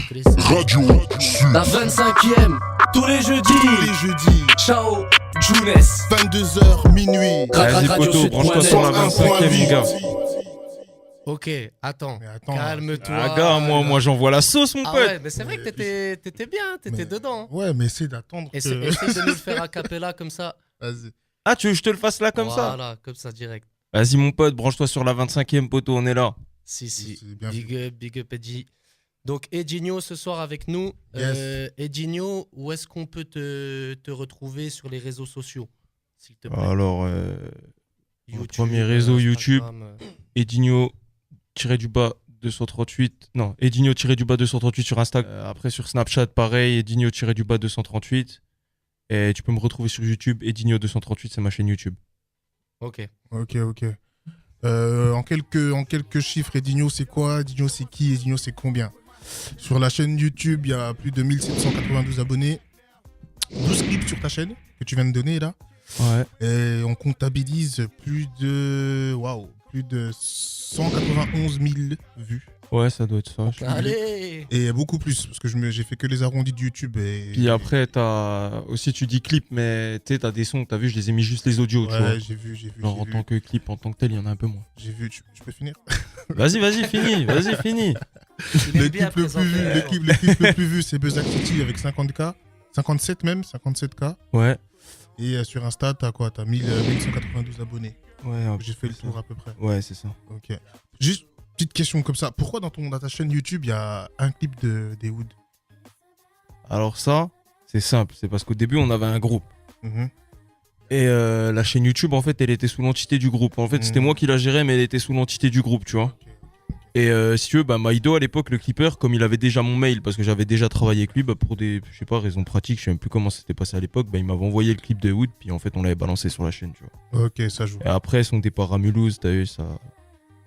Radio Sud. La 25e, tous les jeudis. Ciao, Younes. 22h, minuit. Vas-y, poto, branche-toi sur la 25e, les gars. Ok, attends, Mais attends, calme-toi. Ah, gars, moi j'envoie la sauce, mon Ah pote. ouais, mais c'est vrai que t'étais bien, t'étais Mais- dedans. Ouais, mais essaie d'attendre que... Essaye de nous le faire a cappella comme ça. Vas-y. Ah, tu veux que je te le fasse là comme ça? Voilà, comme ça, direct. Vas-y, mon pote, branche-toi sur la 25e, poto, on est là. Si. C'est bien Big up, Edgy. Donc, Edinho ce soir avec nous. Yes. Edinho, où est-ce qu'on peut te retrouver sur les réseaux sociaux, s'il te plaît? Alors, YouTube, premier réseau, YouTube. Instagram, Edinho-du-bas 238. Non, Edinho-du-bas 238 sur Instagram. Après, sur Snapchat, pareil, Edinho-du-bas 238. Et tu peux me retrouver sur YouTube, Edinho 238, c'est ma chaîne YouTube. Ok. Ok. En quelques chiffres, Edinho, c'est quoi? Edinho, c'est qui? Edinho, c'est combien? Sur la chaîne YouTube, il y a plus de 1792 abonnés. 12 clips sur ta chaîne que tu viens de donner là. Ouais. Et on comptabilise plus de 191 000 vues. Ouais, ça doit être ça. Allez. Et beaucoup plus, parce que j'ai fait que les arrondis de YouTube. Et... Puis après, t'as aussi, tu dis clip, mais tu sais, t'as des sons, t'as vu, je les ai mis juste les audios, tu vois. Ouais, j'ai vu. Genre en tant que clip, en tant que tel, il y en a un peu moins. J'ai vu, tu peux finir? Vas-y, finis. Le clip le plus vu, c'est Buzz City avec 50K. 57K. Ouais. Et sur Insta, t'as quoi? T'as 1192 abonnés. Ouais, J'ai fait le tour à peu près. Ouais, c'est ça. Ok. Juste petite question comme ça. Pourquoi dans ta chaîne YouTube, il y a un clip des Wood? Alors ça, c'est simple. C'est parce qu'au début, on avait un groupe. Mhm. Et la chaîne YouTube, en fait, elle était sous l'entité du groupe. En fait, c'était moi qui la gérais, mais elle était sous l'entité du groupe, tu vois. Ok. Et si tu veux, Maïdo, à l'époque, le clipper, comme il avait déjà mon mail, parce que j'avais déjà travaillé avec lui, pour des, je sais pas, raisons pratiques, je sais même plus comment c'était passé à l'époque, il m'avait envoyé le clip de Wood, puis en fait, on l'avait balancé sur la chaîne, tu vois. Ok, ça joue. Et après, son départ à Mulhouse, t'as vu, ça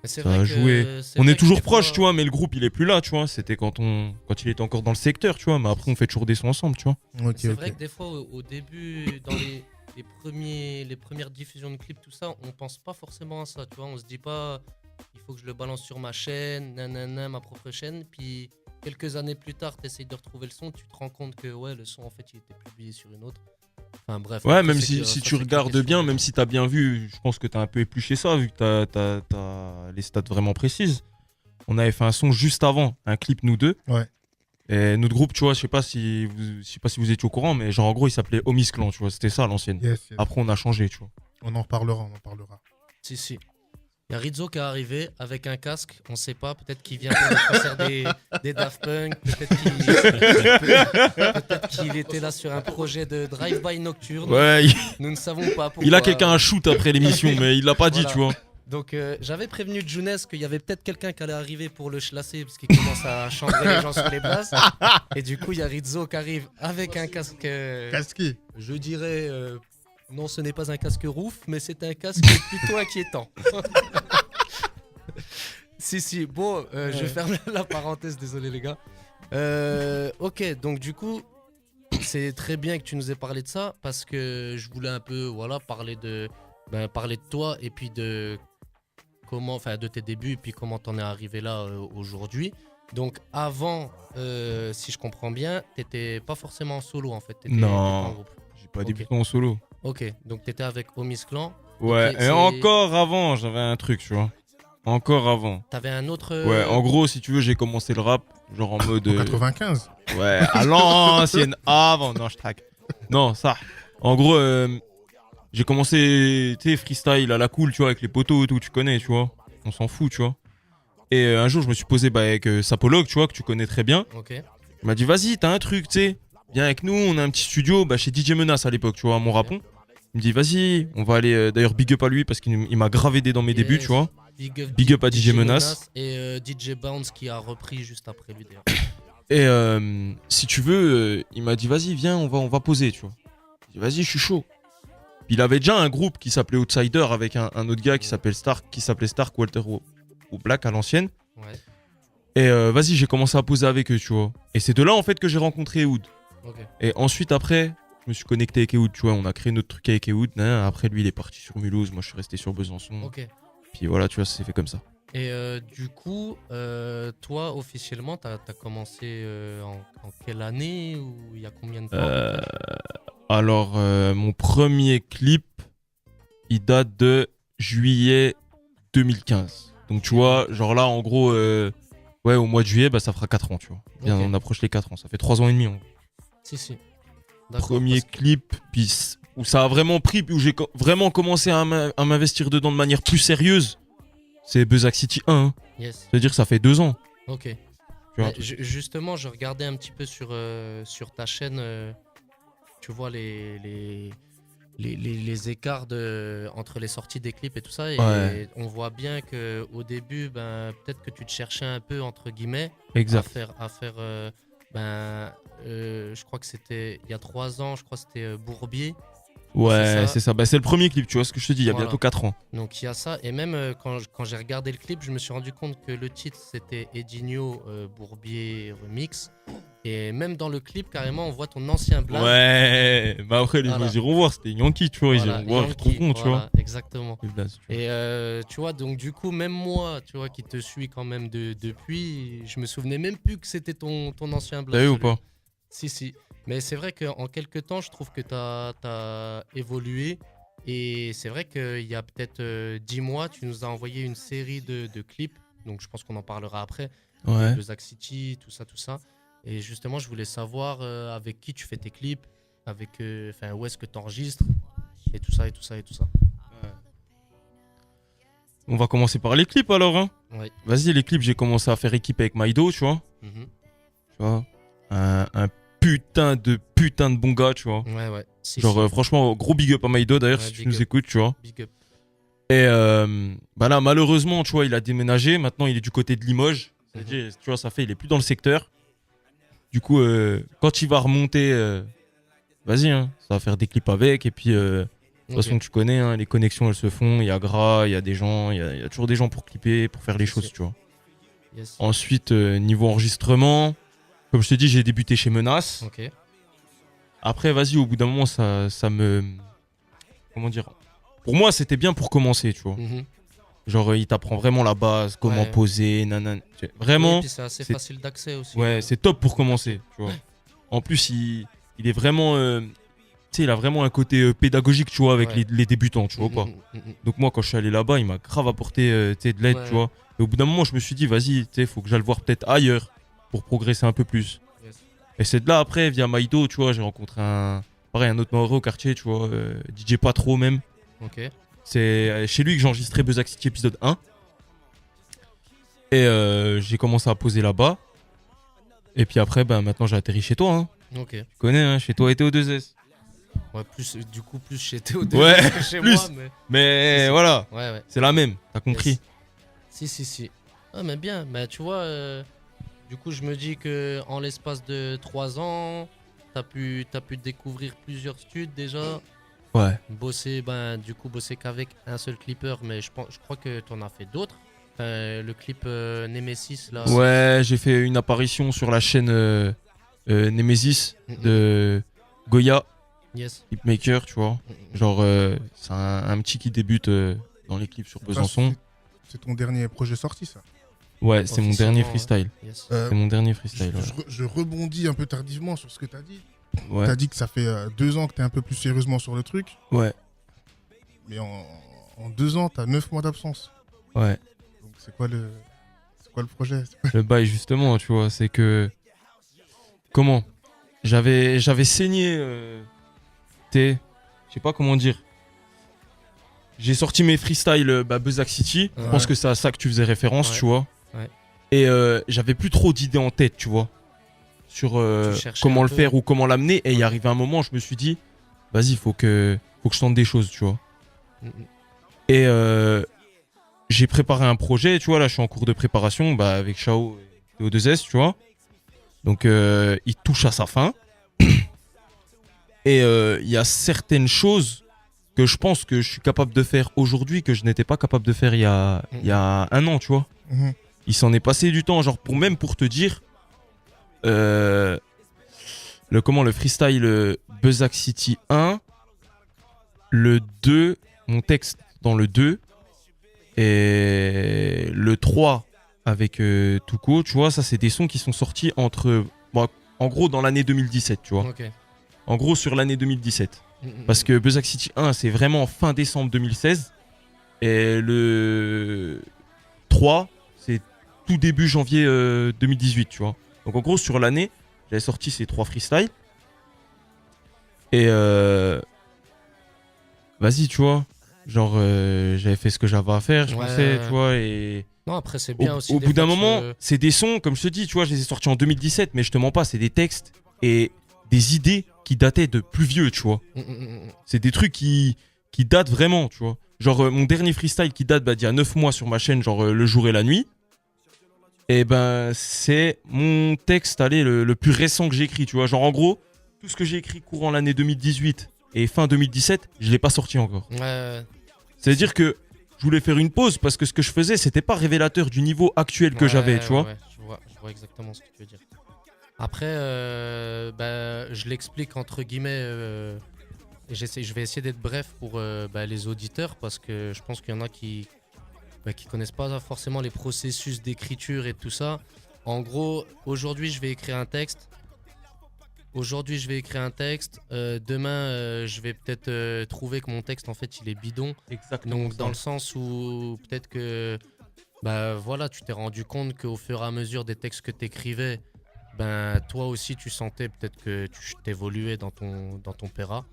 C'est a vrai que joué. c'est On vrai est que toujours des proches, fois- tu vois, mais le groupe, il est plus là, tu vois. C'était quand il était encore dans le secteur, tu vois, mais après, on fait toujours des sons ensemble, tu vois. Ok, C'est ok. vrai que des fois, au début, dans les premières diffusions de clips, tout ça, on pense pas forcément à ça, tu vois. On se dit pas, il faut que je le balance sur ma chaîne, ma propre chaîne. Puis quelques années plus tard, tu essayes de retrouver le son, tu te rends compte que ouais, le son, en fait, il était publié sur une autre. Enfin bref. Ouais, après, même c'est si que- ça, tu c'est regardes question bien, de- même si t'as bien vu, je pense que t'as un peu épluché ça, vu que t'as les stats vraiment précises. On avait fait un son juste avant, un clip nous deux. Ouais. Et notre groupe, tu vois, je sais pas si vous étiez au courant, mais genre en gros, il s'appelait Homies Clan, tu vois, c'était ça à l'ancienne. Yes. Après, on a changé, tu vois. On en reparlera. Si. Il y a Rizzo qui est arrivé avec un casque, on sait pas, peut-être qu'il vient pour le concert des Daft Punk, peut-être qu'il était là sur un projet de drive-by nocturne. Ouais, Nous ne savons pas pourquoi. il a quelqu'un à shoot après l'émission, mais il l'a pas dit, Voilà. tu vois. Donc j'avais prévenu Younes qu'il y avait peut-être quelqu'un qui allait arriver pour le chlasser parce qu'il commence à chambrer les gens sur les bases. Et du coup, il y a Rizzo qui arrive avec un casque. Casqué. Je dirais, non, ce n'est pas un casque roof, mais c'est un casque plutôt inquiétant. Si. Bon, je ferme la parenthèse, désolé les gars. Ok, donc du coup, c'est très bien que tu nous aies parlé de ça parce que je voulais un peu, parler de toi et puis de de tes débuts et puis comment t'en es arrivé là aujourd'hui. Donc avant, si je comprends bien, t'étais pas forcément en solo en fait. T'étais en groupe. J'ai pas Ok. débuté en solo. Ok, donc t'étais avec Homies Clan. Ouais, Ok, et c'est- encore avant, j'avais un truc, tu vois. Encore avant. T'avais un autre. Ouais, en gros, si tu veux, j'ai commencé le rap, genre en mode. En 95. Ouais, à l'ancienne, avant. Non, je traque. Non, ça. En gros, j'ai commencé, tu sais, freestyle à la cool, tu vois, avec les potos et tout, tu connais, tu vois. On s'en fout, tu vois. Et un jour, je me suis posé avec Sapologue, tu vois, que tu connais très bien. Ok. Il m'a dit, vas-y, t'as un truc, tu sais. Viens avec nous, on a un petit studio chez DJ Menace à l'époque, tu vois, à Montrapon. Il me dit, vas-y, on va aller. D'ailleurs, big up à lui parce qu'il m'a grave aidé dans mes débuts, tu vois. Big up à DJ Menace. Et DJ Bounce qui a repris juste après lui d'ailleurs. Et si tu veux, il m'a dit, vas-y, viens, on va poser, tu vois. J'ai dit, vas-y, je suis chaud. Puis il avait déjà un groupe qui s'appelait Outsider avec un autre gars qui s'appelait Stark, Walter ou Black à l'ancienne. Ouais. Et vas-y, j'ai commencé à poser avec eux, tu vois. Et c'est de là, en fait, que j'ai rencontré Ewood. Ok. Et ensuite, après, je me suis connecté avec Ewood, tu vois. On a créé notre truc avec Ewood. Après, lui, il est parti sur Mulhouse. Moi, je suis resté sur Besançon. Ok. Puis voilà, tu vois, ça s'est fait comme ça. Et du coup, toi, officiellement, t'as commencé en quelle année ou il y a combien de temps à peu près Alors, mon premier clip, il date de juillet 2015. Donc, tu vois, genre là, en gros, ouais, au mois de juillet, bah, ça fera 4 ans, tu vois. Bien, Ok. on approche les 4 ans. Ça fait 3 ans et demi. Si. D'accord. Premier clip, puis où ça a vraiment pris, puis où j'ai vraiment commencé à m'investir dedans de manière plus sérieuse, c'est Buzzak City 1. Hein. Yes. C'est-à-dire que ça fait 2 ans. Ok. Tu vois, Mais justement, je regardais un petit peu sur ta chaîne, tu vois les écarts entre les sorties des clips et tout ça. Et Ouais. on voit bien qu'au début, ben, peut-être que tu te cherchais un peu, entre guillemets, Exact. à faire je crois que c'était il y a 3 ans, je crois que c'était Bourbier. Ouais, ça. c'est ça. Bah, c'est le premier clip, tu vois ce que je te dis, il y a Voilà. bientôt 4 ans. Donc il y a ça, et même quand j'ai regardé le clip, je me suis rendu compte que le titre c'était Edinho Bourbier Remix. Et même dans le clip, carrément, on voit ton ancien blaze. Ouais, bah après, Voilà. ils iront voir, c'était Yankee, tu vois, Voilà, ils iront voir, ils Yankee, retrouveront, tu vois. voilà, exactement. Les blazes, tu vois. Et tu vois, donc du coup, même moi, tu vois, qui te suis quand même depuis, je me souvenais même plus que c'était ton ancien blaze. T'as vu ou celui-là. pas? Si. Mais c'est vrai qu'en quelques temps, je trouve que tu as évolué. Et c'est vrai qu'il y a peut-être 10 mois, tu nous as envoyé une série de clips. Donc je pense qu'on en parlera après. Ouais. De Zack City, tout ça. Et justement, je voulais savoir avec qui tu fais tes clips, où est-ce que tu enregistres, et tout ça. On va commencer par les clips alors, hein. Ouais. Vas-y, les clips, j'ai commencé à faire équipe avec Maido, tu vois. Mhm. Tu vois. Un putain de bon gars, tu vois. Ouais. Genre, franchement, gros big up à Maido d'ailleurs, Ouais, si tu big nous up. écoutes, tu vois. Big up. Et bah là, malheureusement, tu vois, il a déménagé. Maintenant, il est du côté de Limoges. C'est-à-dire, tu vois, ça fait, il est plus dans le secteur. Du coup, quand il va remonter, vas-y, hein, ça va faire des clips avec. Et puis, de toute façon, tu connais, hein, les connexions, elles se font. Il y a Gras, il y a des gens, il y a toujours des gens pour clipper, pour faire les C'est choses, sûr. tu vois. Yes. Ensuite, niveau enregistrement, comme je te dis, j'ai débuté chez Menace. Ok. Après, vas-y, au bout d'un moment, ça me... Comment dire? Pour moi, c'était bien pour commencer, tu vois. Mhm. Genre, il t'apprend vraiment la base, comment Ouais. poser, nanana. Oui, Vraiment, et puis c'est assez c'est- facile d'accès aussi. ouais, c'est top pour commencer, tu vois. En plus, il est vraiment... tu sais, il a vraiment un côté pédagogique, tu vois, avec Ouais. les débutants, tu vois ou pas. Donc moi, quand je suis allé là-bas, il m'a grave apporté tu sais, de l'aide, Ouais. tu vois. Et au bout d'un moment, je me suis dit, vas-y, tu sais, faut que j'aille le voir peut-être ailleurs pour progresser un peu plus. Yes. Et c'est de là, après, via Maïdo, tu vois, j'ai rencontré pareil, un autre Maoré au quartier, tu vois, DJ pas trop même. Ok. C'est chez lui que j'ai enregistré Buzzak City épisode 1. Et j'ai commencé à poser là-bas. Et puis après, ben, maintenant j'ai atterri chez toi. Hein. Ok. Tu connais, hein, chez toi et Théo2S. Ouais, plus chez Théo2 Ouais, que chez plus. moi. Mais... Mais Si. voilà, Ouais. c'est la même, t'as compris. Yes. Si. Ah, mais bien. Mais tu vois, du coup, je me dis que en l'espace de 3 ans, t'as pu découvrir plusieurs studs déjà. Ouais. Bosser qu'avec un seul clipper, mais je crois que t'en as fait d'autres. Le clip Nemesis là. Ouais, j'ai fait une apparition sur la chaîne Nemesis de Goya, Yes. Clipmaker, tu vois. Genre, c'est un petit qui débute dans les clips sur Ça, Besançon. C'est ton dernier projet sorti, ça. Ouais, c'est mon dernier Officiellement, freestyle. Yes. C'est mon dernier freestyle, ouais. Je rebondis un peu tardivement sur ce que tu as dit. Ouais. Tu as dit que ça fait 2 ans que tu es un peu plus sérieusement sur le truc. Ouais. Mais en 2 ans, tu as 9 mois d'absence. Ouais. Donc c'est quoi le projet? Le bail, justement, tu vois, c'est que. Comment? J'avais saigné. Je sais pas comment dire. J'ai sorti mes freestyles Buzzak City. Je Ouais. pense que c'est à ça que tu faisais référence, Ouais. tu vois. Ouais. Et j'avais plus trop d'idées en tête, tu vois. Sur Tu cherchais comment un le peu. faire ou comment l'amener. Et il Ouais. est arrivé un moment, je me suis dit, vas-y, faut que je tente des choses, tu vois. Et j'ai préparé un projet, tu vois, là je suis en cours de préparation avec Chao et Théo2S, tu vois. Donc il touche à sa fin. Et il y a certaines choses que je pense que je suis capable de faire aujourd'hui que je n'étais pas capable de faire il y a 1 an, tu vois. Mhm. Il s'en est passé du temps, genre pour te dire, le freestyle Buzzak City 1, le 2, mon texte dans le 2 Et le 3 avec Tuco, tu vois, ça c'est des sons qui sont sortis entre, bon, en gros dans l'année 2017, tu vois. Ok. En gros sur l'année 2017. Parce que Buzzak City 1 c'est vraiment fin décembre 2016. Et le 3 c'est tout début janvier 2018, tu vois. Donc en gros sur l'année, j'avais sorti ces 3 freestyles. Et vas-y, tu vois. Genre, j'avais fait ce que j'avais à faire, je pensais, tu vois, et... Non, après, c'est bien aussi. Au bout d'un moment, c'est des sons, comme je te dis, tu vois, je les ai sortis en 2017, mais je te mens pas, c'est des textes et des idées qui dataient de plus vieux, tu vois. C'est des trucs qui datent vraiment, tu vois. Genre, mon dernier freestyle qui date d'il y a 9 mois sur ma chaîne, genre Le jour et la nuit, et ben, c'est mon texte, allez, le plus récent que j'ai écrit, tu vois. Genre, en gros, tout ce que j'ai écrit courant l'année 2018 et fin 2017, je l'ai pas sorti encore. C'est-à-dire que je voulais faire une pause parce que ce que je faisais, c'était pas révélateur du niveau actuel que j'avais, tu vois. Je vois exactement ce que tu veux dire. Après, je l'explique entre guillemets. Je vais essayer d'être bref pour les auditeurs parce que je pense qu'il y en a qui connaissent pas forcément les processus d'écriture et tout ça. En gros, aujourd'hui, je vais écrire un texte. Demain, je vais peut-être trouver que mon texte, en fait, il est bidon. Exactement. Donc, dans le sens où peut-être que, tu t'es rendu compte qu'au fur et à mesure des textes que tu écrivais, toi aussi, tu sentais peut-être que tu t'évoluais dans ton péra.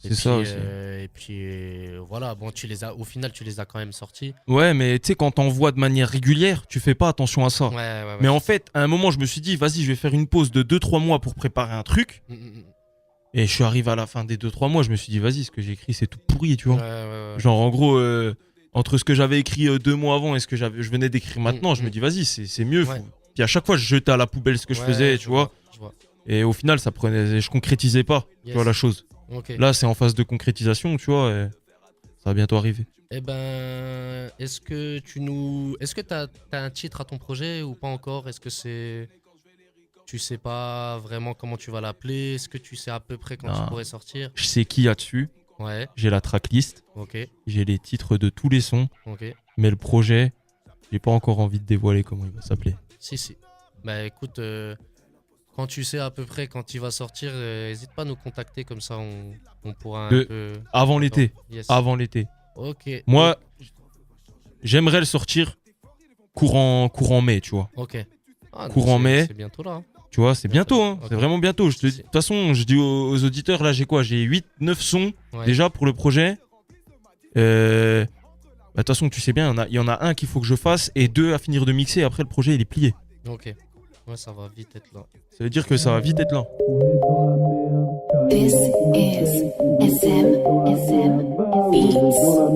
C'est ça aussi. Et puis, voilà, bon, au final, tu les as quand même sortis. Ouais, mais tu sais, quand t'envoies de manière régulière, tu fais pas attention à ça. Ouais. Mais en fait, à un moment, je me suis dit, vas-y, je vais faire une pause de 2-3 mois pour préparer un truc. Et je suis arrivé à la fin des 2-3 mois, je me suis dit, vas-y, ce que j'ai écrit, c'est tout pourri, tu vois. Ouais. Genre, en gros, entre ce que j'avais écrit 2 mois avant et ce que je venais d'écrire maintenant, je me dis, vas-y, c'est mieux. Ouais. Puis à chaque fois, je jetais à la poubelle ce que je faisais, tu vois. Je vois. Et au final, je concrétisais pas, tu vois, la chose. Okay. Là, c'est en phase de concrétisation, tu vois, et ça va bientôt arriver. Eh ben, est-ce que t'as un titre à ton projet ou pas encore? Est-ce que tu sais pas vraiment comment tu vas l'appeler? Est-ce que tu sais à peu près quand tu pourrais sortir? Je sais qui y a dessus. Ouais. J'ai la tracklist. Ok. J'ai les titres de tous les sons. Ok. Mais le projet, j'ai pas encore envie de dévoiler comment il va s'appeler. Si. Bah écoute, quand tu sais à peu près quand il va sortir, n'hésite pas à nous contacter, comme ça on pourra un peu... Avant l'été. Yes. Avant l'été. Ok. Moi, j'aimerais le sortir courant mai, tu vois. Ok. Courant mai. C'est bientôt là. Hein. Tu vois, c'est bientôt, hein. Okay. C'est vraiment bientôt. De toute façon, je dis aux auditeurs, là, j'ai 8-9 sons déjà pour le projet. De toute façon, tu sais bien, il y en a un qu'il faut que je fasse et 2 à finir de mixer. Après, le projet, il est plié. Ok. Ouais, ça va vite être là. Ça veut dire que ça va vite être là. This is SM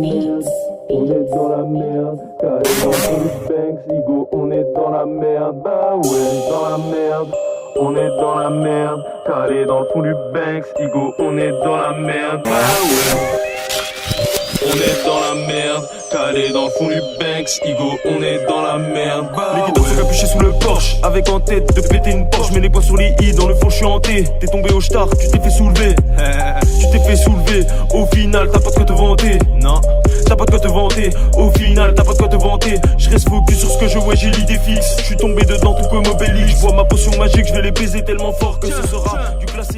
Beats. On est dans la merde, calé dans le fond du Banks, Igo, on est dans la merde, bah ouais, dans la merde. On est dans la merde, calé dans le fond du Banks, Igo, on est dans la merde, bah ouais. On est dans la merde, calé dans le fond du Banks, Igo, on est dans la merde, bah ouais. Les guitares sont capuchés sous le Porsche, avec en tête de péter une Porsche, mets les poings sur les i, dans le fond je suis hanté. T'es tombé au star, tu t'es fait soulever. Au final t'as pas de quoi te vanter. Non, t'as pas de quoi te vanter. Au final t'as pas de quoi te vanter. Je reste focus sur ce que je vois, j'ai l'idée fixe. Je suis tombé dedans tout comme Obélix. Je vois ma potion magique, je vais les baiser tellement fort que ce sera du classé.